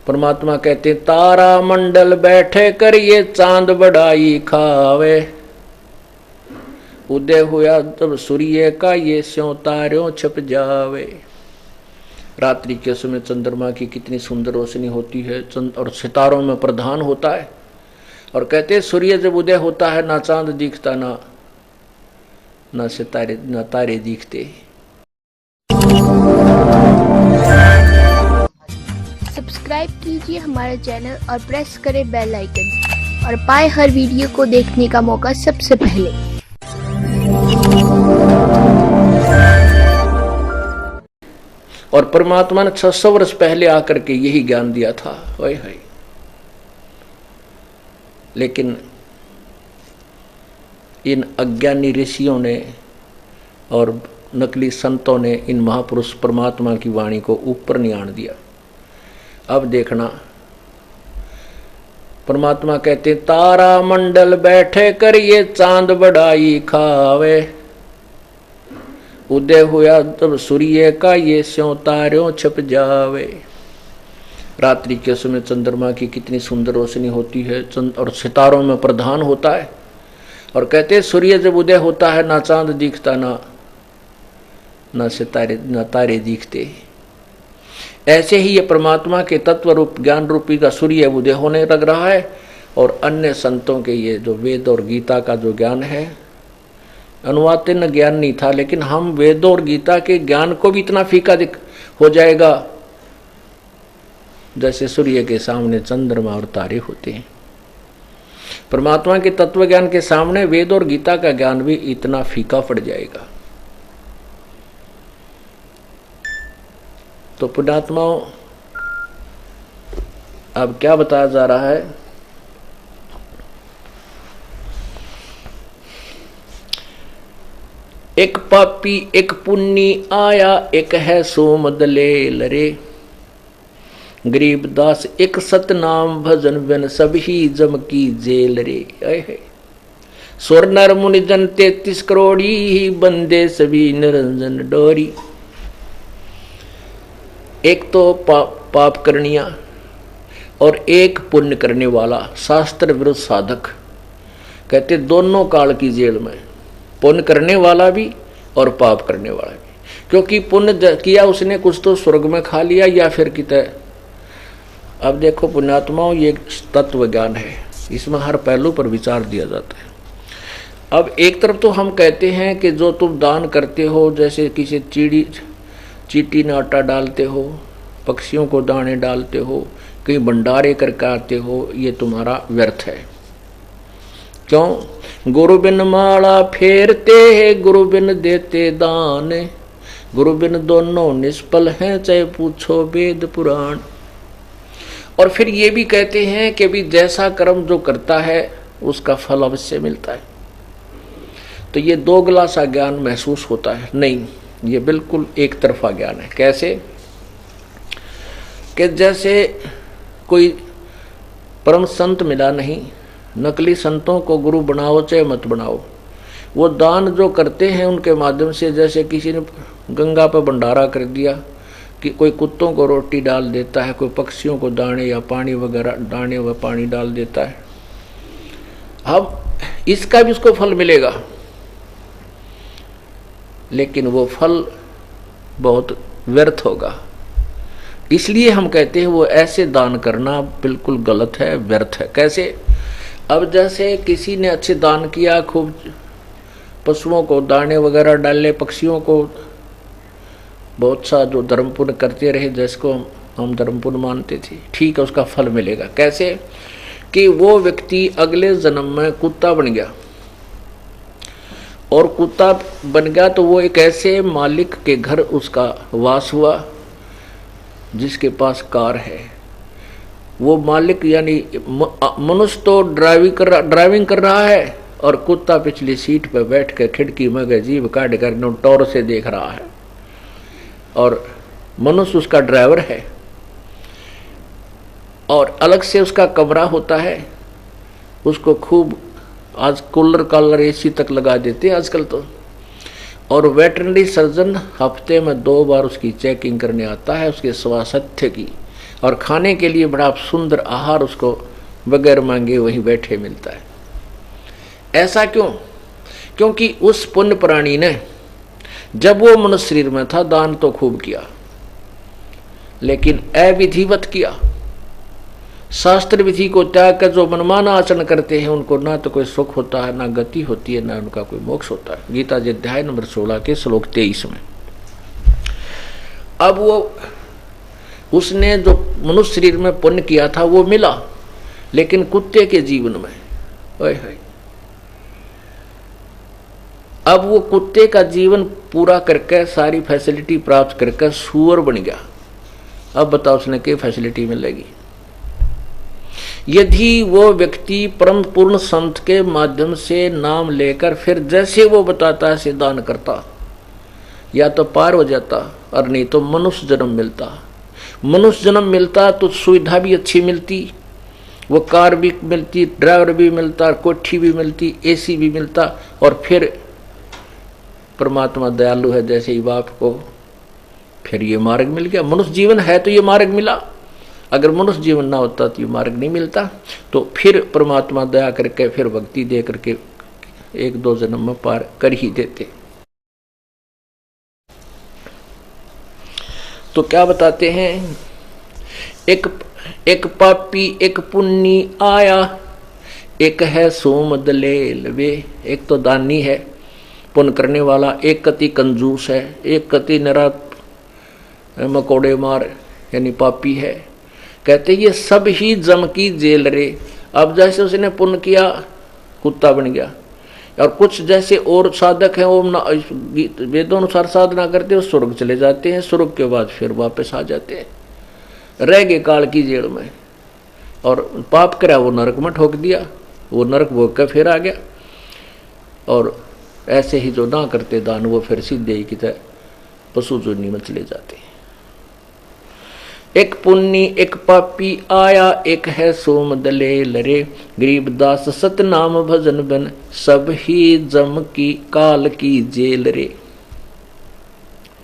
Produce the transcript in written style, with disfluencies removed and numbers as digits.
परमात्मा कहते तारा मंडल बैठे कर ये चांद बढ़ाई खावे, उदय हुआ तब सूर्य का ये स्यों तारों छप जावे। रात्रि के समय चंद्रमा की कितनी सुंदर रोशनी होती है और सितारों में प्रधान होता है। और कहते सूर्य जब उदय होता है ना चांद दिखता ना सितारे ना तारे दिखते। सब्सक्राइब कीजिए हमारे चैनल और प्रेस करें बेल आइकन और पाए हर वीडियो को देखने का मौका सबसे पहले। और परमात्मा ने 600 वर्ष पहले आकर के यही ज्ञान दिया था। है लेकिन इन अज्ञानी ऋषियों ने और नकली संतों ने इन महापुरुष परमात्मा की वाणी को ऊपर नहीं आने दिया। अब देखना, परमात्मा कहते तारा मंडल बैठे कर ये चांद बढ़ाई खावे, उदय हुआ तब सूर्य का ये स्यों तारों छप जावे। रात्रि के समय चंद्रमा की कितनी सुंदर रोशनी होती है और सितारों में प्रधान होता है। और कहते सूर्य जब उदय होता है ना चांद दिखता ना सितारे ना तारे दिखते। ऐसे ही ये परमात्मा के तत्व रूप ज्ञान रूपी का सूर्य उदय होने लग रहा है। और अन्य संतों के ये जो वेद और गीता का जो ज्ञान है, अनुवादन ज्ञान नहीं था, लेकिन हम वेदों और गीता के ज्ञान को भी इतना फीका हो जाएगा जैसे सूर्य के सामने चंद्रमा और तारे होते हैं। परमात्मा के तत्व ज्ञान के सामने वेद और गीता का ज्ञान भी इतना फीका पड़ जाएगा। तो पुण्यात्माओं, अब क्या बताया जा रहा है? एक पापी एक पुण्य आया, एक है सोम दलेल रे, गरीब दास एक सतनाम भजन बिन सभी जम की जेल रे। है स्वर नर मुनि जन 33 करोड़ी ही बंदे सभी निरंजन डोरी। एक तो पाप करनिया और एक पुण्य करने वाला शास्त्र विरुद्ध साधक, कहते दोनों काल की जेल में, पुण्य करने वाला भी और पाप करने वाला भी। क्योंकि पुण्य किया उसने कुछ तो स्वर्ग में खा लिया या फिर कितने। अब देखो पुण्यात्माओं, ये तत्व ज्ञान है, इसमें हर पहलू पर विचार दिया जाता है। अब एक तरफ तो हम कहते हैं कि जो तुम दान करते हो, जैसे किसी चींटी में आटा डालते हो, पक्षियों को दाने डालते हो, कहीं भंडारे करके आते हो, ये तुम्हारा व्यर्थ है। क्यों? गुरु बिन माला फेरते हैं, गुरु बिन देते दान, गुरु बिन दोनों निष्फल हैं, चाहे पूछो वेद पुराण। और फिर ये भी कहते हैं कि भी जैसा कर्म जो करता है उसका फल अवश्य मिलता है। तो ये दोगला सा ज्ञान महसूस होता है। नहीं, ये बिल्कुल एक तरफा ज्ञान है। कैसे? कि जैसे कोई परम संत मिला नहीं, नकली संतों को गुरु बनाओ चाहे मत बनाओ, वो दान जो करते हैं उनके माध्यम से, जैसे किसी ने गंगा पर भंडारा कर दिया कि कोई कुत्तों को रोटी डाल देता है, कोई पक्षियों को दाने या पानी वगैरह दाने व पानी डाल देता है, अब इसका भी उसको फल मिलेगा, लेकिन वो फल बहुत व्यर्थ होगा। इसलिए हम कहते हैं वो ऐसे दान करना बिल्कुल गलत है, व्यर्थ है। कैसे? अब जैसे किसी ने अच्छे दान किया, खूब पशुओं को दाने वगैरह डाले, पक्षियों को बहुत सा जो धर्म पुण्य करते रहे, जिसको हम धर्म पुण्य मानते थे, ठीक है, उसका फल मिलेगा। कैसे? कि वो व्यक्ति अगले जन्म में कुत्ता बन गया, और कुत्ता बन गया तो वो एक ऐसे मालिक के घर उसका वास हुआ जिसके पास कार है। वो मालिक यानी मनुष्य तो ड्राइविंग कर रहा है और कुत्ता पिछली सीट पर बैठ कर खिड़की में जीभ काट कर टौर से देख रहा है, और मनुष्य उसका ड्राइवर है। और अलग से उसका कमरा होता है, उसको खूब आज कूलर कालर एसी तक लगा देते हैं आजकल तो। और वेटरनरी सर्जन हफ्ते में 2 बार उसकी चेकिंग करने आता है, उसके स्वास्थ्य की, और खाने के लिए बड़ा सुंदर आहार उसको बगैर मांगे वहीं बैठे मिलता है। ऐसा क्यों? क्योंकि उस पुण्य प्राणी ने जब वो मनुष्य शरीर में था दान तो खूब किया, लेकिन अविधिवत किया। शास्त्र विधि को त्याग कर जो मनमाना आचरण करते हैं उनको ना तो कोई सुख होता है, ना गति होती है, ना उनका कोई मोक्ष होता है। गीता जी अध्याय नंबर 16 के श्लोक 23 में। अब वो उसने जो मनुष्य शरीर में पुण्य किया था वो मिला, लेकिन कुत्ते के जीवन में ओए होए, अब वो कुत्ते का जीवन पूरा करके सारी फैसिलिटी प्राप्त करके सूअर बन गया। अब बताओ उसने क्या फैसिलिटी मिलेगी? यदि वो व्यक्ति परम पूर्ण संत के माध्यम से नाम लेकर फिर जैसे वो बताता है दान करता, या तो पार हो जाता और नहीं तो मनुष्य जन्म मिलता। मनुष्य जन्म मिलता तो सुविधा भी अच्छी मिलती, वो कार भी मिलती, ड्राइवर भी मिलता, कोठी भी मिलती, एसी भी मिलता, और फिर परमात्मा दयालु है जैसे ही बाप को फिर ये मार्ग मिल गया। मनुष्य जीवन है तो ये मार्ग मिला, अगर मनुष्य जीवन ना होता तो ये मार्ग नहीं मिलता। तो फिर परमात्मा दया करके फिर भक्ति दे करके 1-2 जन्म में पार कर ही देते। तो क्या बताते हैं, एक पापी एक पुण्य आया, एक है सोम दलेल वे। एक तो दानी है पुण्य करने वाला, एक कति कंजूस है, एक कति नरा मकोड़े मार यानी पापी है। कहते ये सब ही जम की जेल रे। अब जैसे उसने पुण्य किया कुत्ता बन गया, और कुछ जैसे और साधक हैं वो वेदों अनुसार साधना करते हैं, स्वर्ग चले जाते हैं, स्वर्ग के बाद फिर वापस आ जाते हैं, रह गए काल की जेल में। और पाप करा वो नरक में ठोक दिया, वो नरक भोग कर फिर आ गया। और ऐसे ही जो ना करते दान वो फिर सीधे ही की तरह पशु जोनी में चले जाते हैं। एक पुण्य एक पापी आया, एक है सोम दलेल रे। गरीबदास सतनाम भजन बन, सब ही जम की काल की जेल रे।